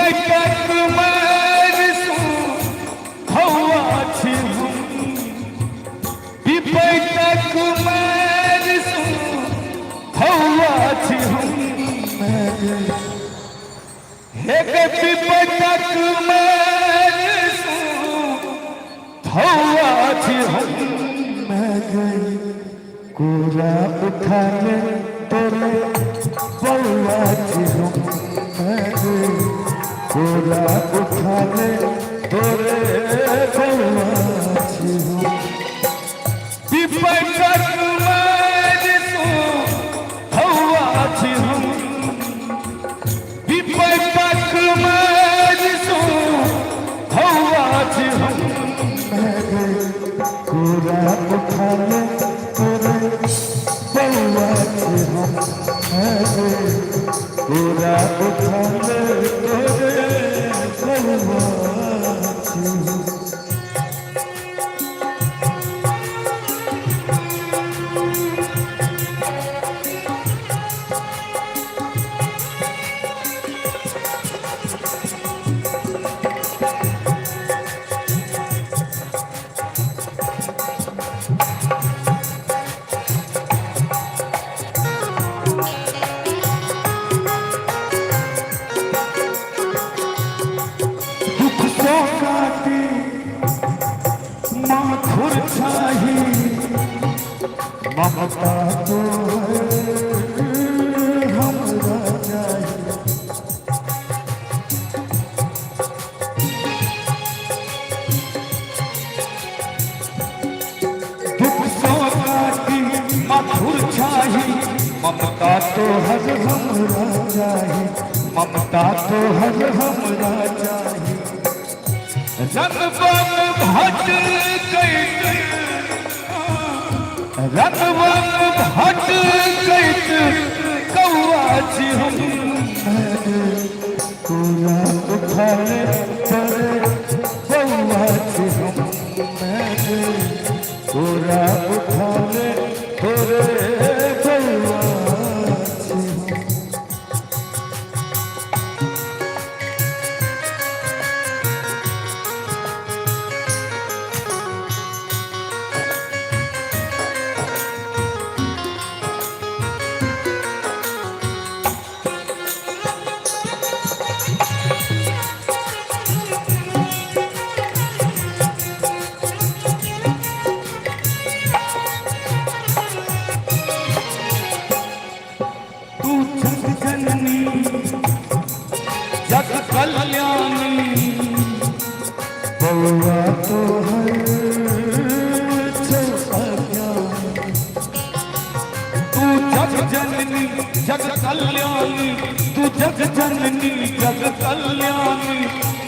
विपटक मारसू हवा छी हम विपटक मारसू हवा छी हम एक विपटक मारसू हवा छी हम कोरा उठा ले तोरे बउआ छी हम कोरा उठा ले तोरे बउआ छी हम विपटक मारसू हवा छी हम विपटक मारसू हवा छी हम कोरा उठा ले तोरे बउआ छी हम कोरा उठा ले तोरे बउआ छी हम माथुर छाही ममता तो हमरा चाही दुख सो काटी माथुर छाही ममता तो हर हमरा चाही ममता तो हर हमरा चाही रंगवन भट कैत रंगवन भट कैत कौआ छी हम कोरा उठा ले तोरे बउआ छी हम कोरा उठा ले तोरे बउआ छी हम जग कल्याणी बउआ तो हर तू जग जननी जग कल्याणी तू जग जननी जग कल्याणी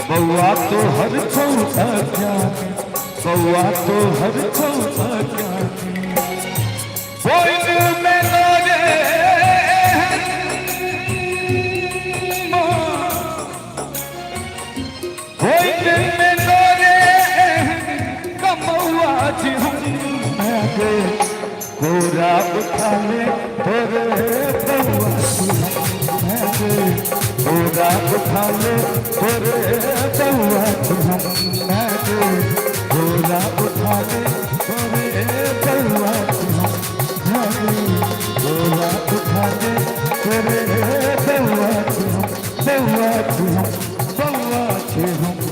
बउआ तो हर छौ अज्ञानी बउआ तो हर छौ अज्ञानी कोई में लोरे कोरा उठा ले तोरे बउआ छी हम कोरा उठा ले तोरे बउआ छी हम कोरा उठा ले तोरे बउआ छी हम कोरा उठा ले तोरे बउआ छी हम बउआ छी हम बउआ छी हम